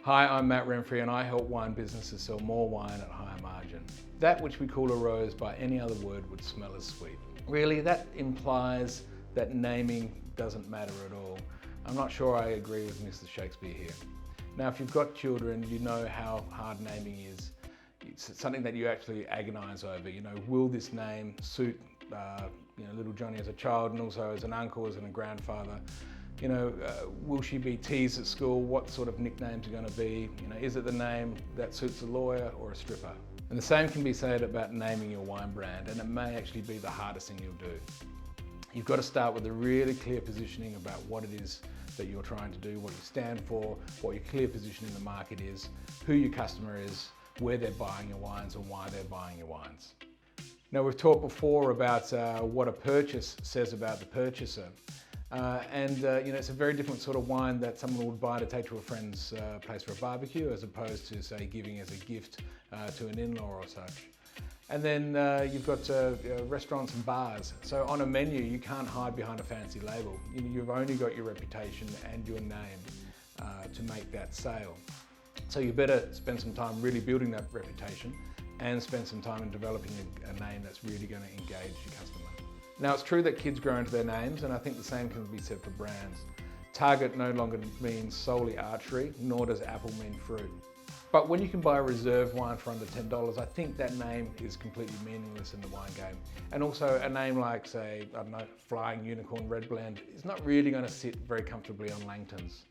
Hi, I'm Matt Renfrey and I help wine businesses sell more wine at higher margin. That which we call a rose by any other word would smell as sweet. Really, that implies that naming doesn't matter at all. I'm not sure I agree with Mr Shakespeare here. Now, if you've got children, you know how hard naming is. It's something that you actually agonize over. Will this name suit little Johnny as a child and also as an uncle, as a grandfather? Will she be teased at school? What sort of nicknames are going to be? Is it the name that suits a lawyer or a stripper? And the same can be said about naming your wine brand, and it may actually be the hardest thing you'll do. You've got to start with a really clear positioning about what it is that you're trying to do, what you stand for, what your clear position in the market is, who your customer is, where they're buying your wines and why they're buying your wines. Now, we've talked before about what a purchase says about the purchaser. It's a very different sort of wine that someone would buy to take to a friend's place for a barbecue, as opposed to, say, giving as a gift to an in-law or such. And then you've got restaurants and bars. So on a menu, you can't hide behind a fancy label. You've only got your reputation and your name to make that sale. So you better spend some time really building that reputation and spend some time in developing a name that's really going to engage your customer. Now, it's true that kids grow into their names, and I think the same can be said for brands. Target no longer means solely archery, nor does Apple mean fruit. But when you can buy a reserve wine for under $10, I think that name is completely meaningless in the wine game. And also a name like, say, I don't know, Flying Unicorn Red Blend is not really going to sit very comfortably on Langton's.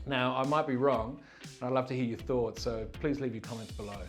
Now, I might be wrong, and I'd love to hear your thoughts, so please leave your comments below.